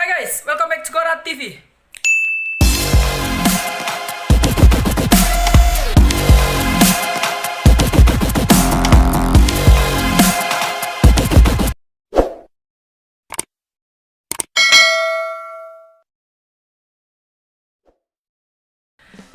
Hai guys, welcome back to Korat TV.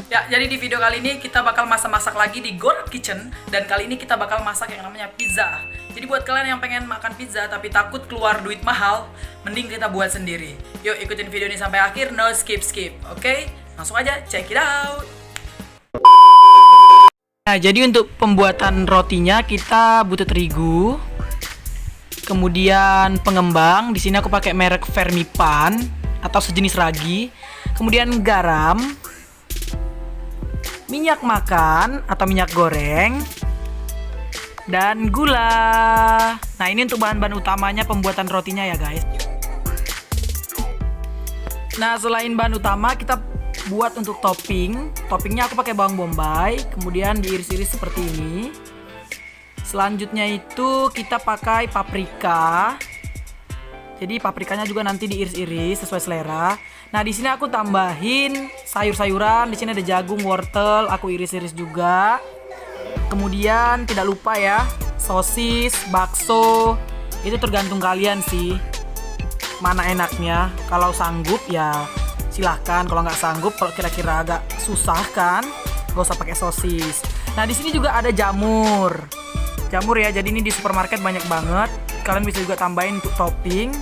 Ya, jadi di video kali ini kita bakal masak-masak lagi di Gorat Kitchen. Dan kali ini kita bakal masak yang namanya pizza. Jadi buat kalian yang pengen makan pizza tapi takut keluar duit mahal, mending kita buat sendiri. Yuk ikutin video ini sampai akhir, no skip-skip, oke? Langsung aja, check it out. Nah, jadi untuk pembuatan rotinya kita butuh terigu. Kemudian pengembang, di sini aku pakai merek Fermipan atau sejenis ragi. Kemudian garam, minyak makan atau minyak goreng, dan gula. Nah, ini untuk bahan-bahan utamanya pembuatan rotinya ya guys. Nah, selain bahan utama, kita buat untuk topping. Toppingnya aku pakai bawang bombay, kemudian diiris-iris seperti ini. Selanjutnya itu kita pakai paprika. Jadi paprikanya juga nanti diiris-iris sesuai selera. Nah, di sini aku tambahin sayur-sayuran. Di sini ada jagung, wortel, aku iris-iris juga. Kemudian tidak lupa ya, sosis, bakso. Itu tergantung kalian sih, mana enaknya. Kalau sanggup ya silahkan. Kalau nggak sanggup, kalau kira-kira agak susah kan, nggak usah pakai sosis. Nah, di sini juga ada jamur. Jamur ya, jadi ini di supermarket banyak banget. Kalian bisa juga tambahin untuk topping.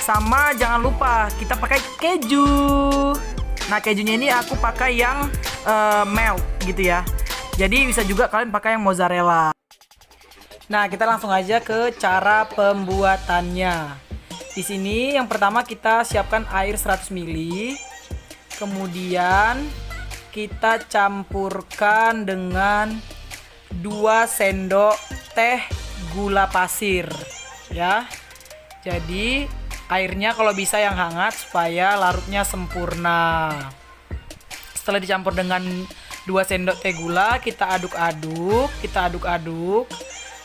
Sama jangan lupa kita pakai keju. Nah, kejunya ini aku pakai yang melt gitu ya. Jadi bisa juga kalian pakai yang mozzarella. Nah, kita langsung aja ke cara pembuatannya. Di sini yang pertama kita siapkan air 100 ml. Kemudian kita campurkan dengan 2 sendok teh gula pasir ya. Jadi airnya kalau bisa yang hangat supaya larutnya sempurna. Setelah dicampur dengan 2 sendok teh gula, kita aduk-aduk.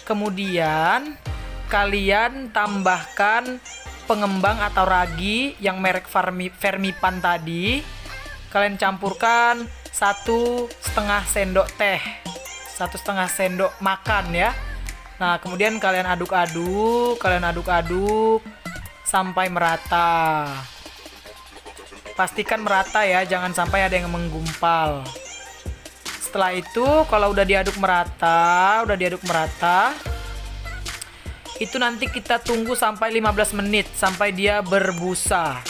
Kemudian kalian tambahkan pengembang atau ragi yang merek Fermipan tadi. Kalian campurkan 1,5 sendok teh, 1,5 sendok makan ya. Nah, kemudian kalian aduk-aduk sampai merata. Pastikan merata ya, jangan sampai ada yang menggumpal. Setelah itu kalau udah diaduk merata, itu nanti kita tunggu sampai 15 menit sampai dia berbusa.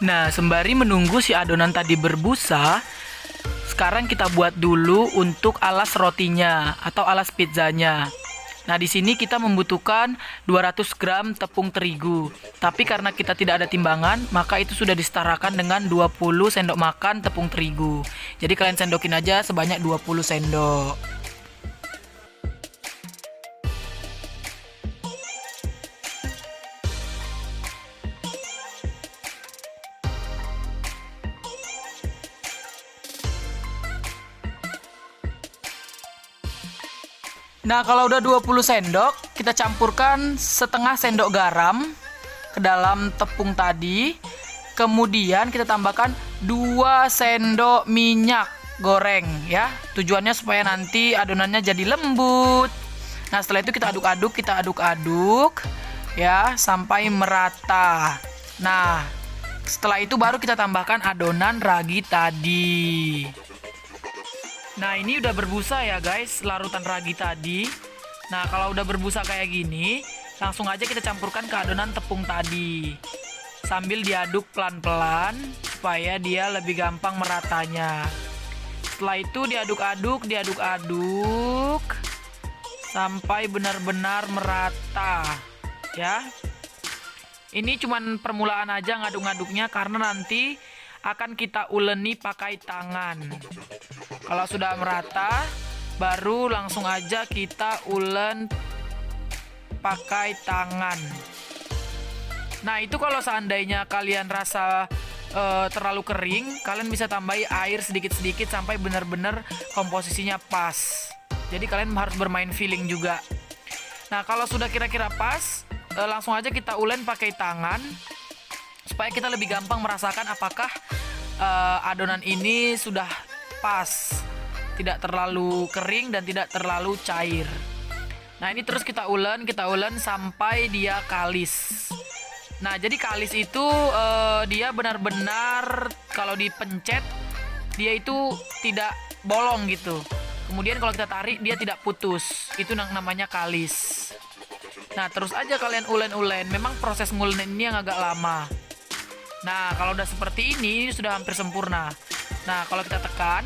Nah, sembari menunggu si adonan tadi berbusa, sekarang kita buat dulu untuk alas rotinya atau alas pizzanya. Nah, di sini kita membutuhkan 200 gram tepung terigu. Tapi karena kita tidak ada timbangan, maka itu sudah disetarakan dengan 20 sendok makan tepung terigu. Jadi kalian sendokin aja sebanyak 20 sendok. Nah, kalau udah 20 sendok, kita campurkan setengah sendok garam ke dalam tepung tadi. Kemudian kita tambahkan 2 sendok minyak goreng ya. Tujuannya supaya nanti adonannya jadi lembut. Nah, setelah itu kita aduk-aduk ya sampai merata. Nah, setelah itu baru kita tambahkan adonan ragi tadi. Nah, ini udah berbusa ya guys, larutan ragi tadi. Nah, kalau udah berbusa kayak gini, langsung aja kita campurkan ke adonan tepung tadi. Sambil diaduk pelan-pelan supaya dia lebih gampang meratanya. Setelah itu diaduk-aduk sampai benar-benar merata ya. Ini cuman permulaan aja ngaduk-ngaduknya karena nanti akan kita uleni pakai tangan. Kalau sudah merata, baru langsung aja kita ulen pakai tangan. Nah, itu kalau seandainya kalian rasa terlalu kering, kalian bisa tambahi air sedikit-sedikit sampai benar-benar komposisinya pas. Jadi kalian harus bermain feeling juga. Nah, kalau sudah kira-kira pas, langsung aja kita ulen pakai tangan supaya kita lebih gampang merasakan apakah adonan ini sudah pas, tidak terlalu kering dan tidak terlalu cair. Nah, ini terus kita ulen sampai dia kalis. Nah, jadi kalis itu dia benar-benar kalau dipencet dia itu tidak bolong gitu. Kemudian kalau kita tarik dia tidak putus. Itu namanya kalis. Nah, terus aja kalian ulen-ulen. Memang proses ngulen ini yang agak lama. Nah, kalau udah seperti ini sudah hampir sempurna. Nah, kalau kita tekan,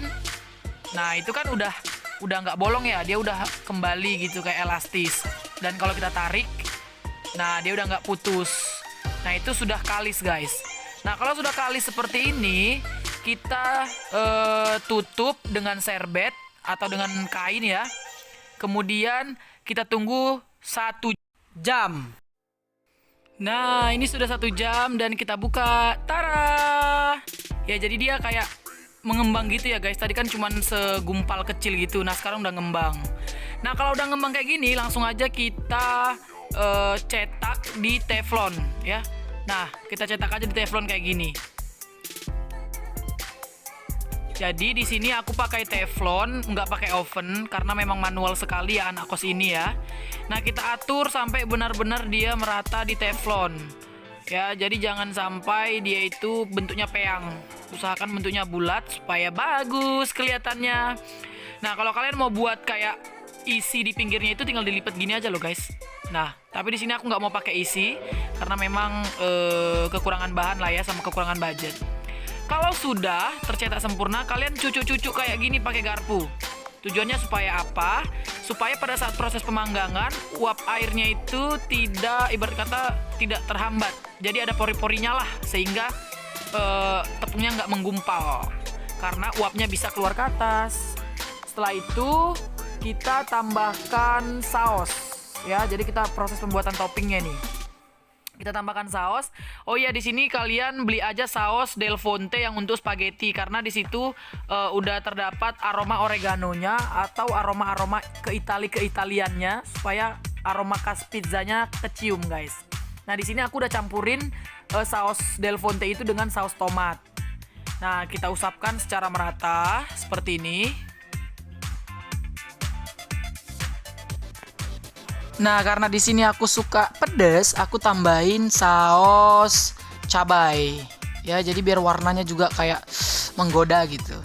nah itu kan udah nggak bolong ya, dia udah kembali gitu kayak elastis. Dan kalau kita tarik, nah dia udah nggak putus. Nah, itu sudah kalis guys. Nah, kalau sudah kalis seperti ini, kita tutup dengan serbet atau dengan kain ya. Kemudian kita tunggu 1 jam. Nah, ini sudah 1 jam dan kita buka. Tara! Ya, jadi dia kayak mengembang gitu ya guys. Tadi kan cuman segumpal kecil gitu. Nah, sekarang udah ngembang. Nah, kalau udah ngembang kayak gini, langsung aja kita cetak di teflon ya. Nah, kita cetak aja di teflon kayak gini. Jadi di sini aku pakai teflon, nggak pakai oven karena memang manual sekali ya anak kos ini ya. Nah, kita atur sampai benar-benar dia merata di teflon. Ya, jadi jangan sampai dia itu bentuknya peyang. Usahakan bentuknya bulat supaya bagus kelihatannya. Nah, kalau kalian mau buat kayak isi di pinggirnya itu tinggal dilipat gini aja loh guys. Nah, tapi di sini aku nggak mau pakai isi karena memang kekurangan bahan lah ya sama kekurangan budget. Kalau sudah tercetak sempurna, kalian cucuk-cucuk kayak gini pakai garpu. Tujuannya supaya apa? Supaya pada saat proses pemanggangan, uap airnya itu tidak, ibarat kata, tidak terhambat. Jadi ada pori-porinya lah, sehingga tepungnya nggak menggumpal. Karena uapnya bisa keluar ke atas. Setelah itu, kita tambahkan saus. Ya, jadi kita proses pembuatan toppingnya nih. Kita tambahkan saus. Oh iya, di sini kalian beli aja saus Del Fonte yang untuk spaghetti karena di situ udah terdapat aroma oreganonya atau aroma-aroma keitaliannya supaya aroma khas pizzanya kecium, guys. Nah, di sini aku udah campurin saus Del Fonte itu dengan saus tomat. Nah, kita usapkan secara merata seperti ini. Nah, karena di sini aku suka pedas, aku tambahin saus cabai. Ya, jadi biar warnanya juga kayak menggoda gitu.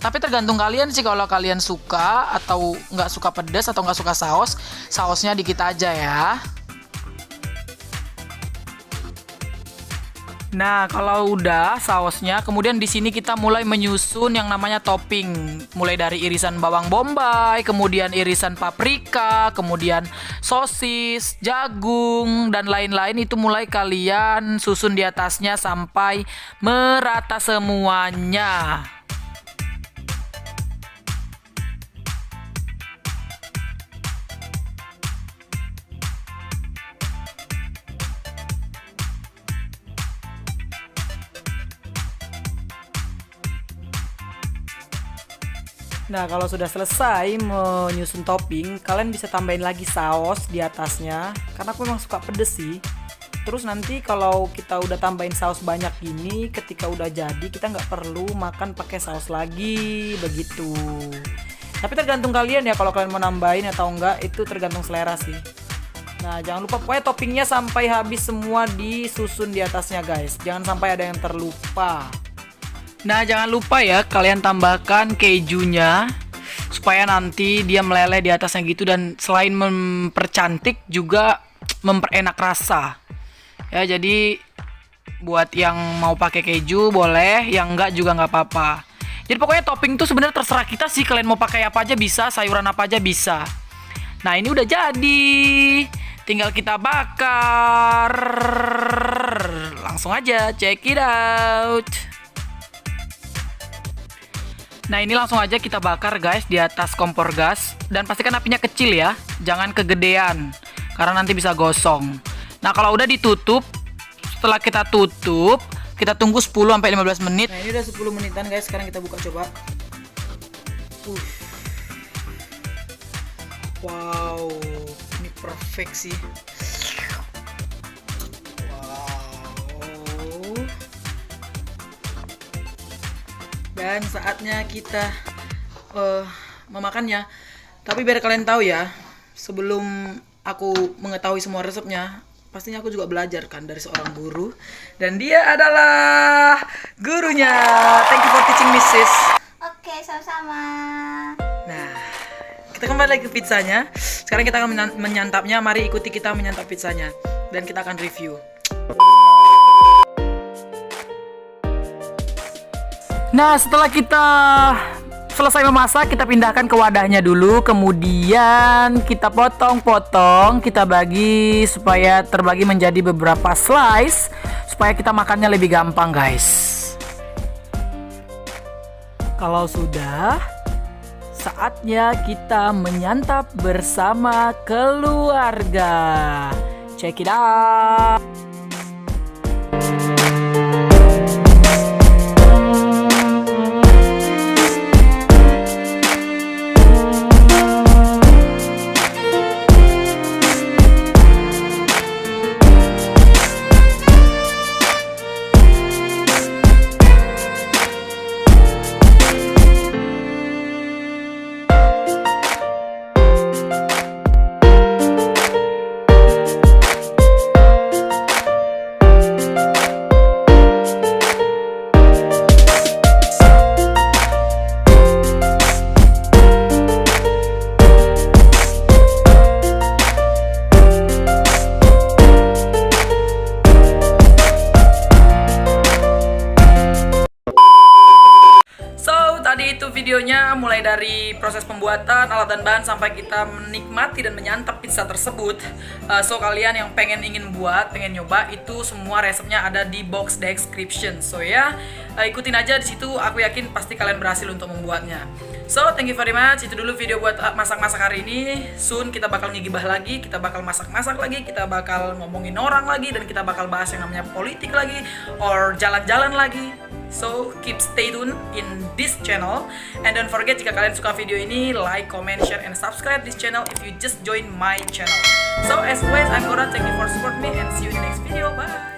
Tapi tergantung kalian sih, kalau kalian suka atau nggak suka pedas atau nggak suka saus, sausnya dikit aja ya. Nah, kalau udah sausnya, kemudian di sini kita mulai menyusun yang namanya topping. Mulai dari irisan bawang bombay, kemudian irisan paprika, kemudian sosis, jagung, dan lain-lain itu mulai kalian susun di atasnya sampai merata semuanya. Nah, kalau sudah selesai menyusun topping, kalian bisa tambahin lagi saus di atasnya. Karena aku memang suka pedes sih. Terus nanti kalau kita udah tambahin saus banyak gini, ketika udah jadi kita nggak perlu makan pakai saus lagi, begitu. Tapi tergantung kalian ya, kalau kalian mau nambahin atau enggak, itu tergantung selera sih. Nah, jangan lupa pokoknya toppingnya sampai habis semua disusun di atasnya guys. Jangan sampai ada yang terlupa. Nah, jangan lupa ya kalian tambahkan kejunya supaya nanti dia meleleh di atasnya gitu, dan selain mempercantik juga memperenak rasa. Ya, jadi buat yang mau pakai keju boleh, yang enggak juga nggak apa-apa. Jadi pokoknya topping tuh sebenarnya terserah kita sih, kalian mau pakai apa aja bisa, sayuran apa aja bisa. Nah, ini udah jadi. Tinggal kita bakar. Langsung aja check it out. Nah, ini langsung aja kita bakar guys di atas kompor gas. Dan pastikan apinya kecil ya, jangan kegedean karena nanti bisa gosong. Nah, kalau udah ditutup, setelah kita tutup, kita tunggu 10-15 menit. Nah, ini udah 10 menitan guys, sekarang kita buka coba. Wow, ini perfect sih. Dan saatnya kita memakannya. Tapi biar kalian tahu ya, sebelum aku mengetahui semua resepnya, pastinya aku juga belajar kan dari seorang guru. Dan dia adalah gurunya. Thank you for teaching me, sis. Oke, sama-sama. Nah, kita kembali lagi ke pizzanya. Sekarang kita akan menyantapnya. Mari ikuti kita menyantap pizzanya. Dan kita akan review. Nah, setelah kita selesai memasak, kita pindahkan ke wadahnya dulu. Kemudian kita potong-potong, kita bagi supaya terbagi menjadi beberapa slice, supaya kita makannya lebih gampang, guys. Kalau sudah, saatnya kita menyantap bersama keluarga. Check it out. Videonya mulai dari proses pembuatan alat dan bahan sampai kita menikmati dan menyantap pizza tersebut. So kalian yang ingin nyoba, itu semua resepnya ada di box description. So ya, ikutin aja di situ. Aku yakin pasti kalian berhasil untuk membuatnya. So thank you very much. Itu dulu video buat masak-masak hari ini. Soon kita bakal ngegibah lagi, kita bakal masak-masak lagi, kita bakal ngomongin orang lagi, dan kita bakal bahas yang namanya politik lagi, or jalan-jalan lagi. So keep stay tuned in this channel, and don't forget jika kalian suka video ini, like, comment, share, and subscribe this channel if you just join my channel. So as always, I'm Gora. Thank you for support me, and see you in the next video. Bye.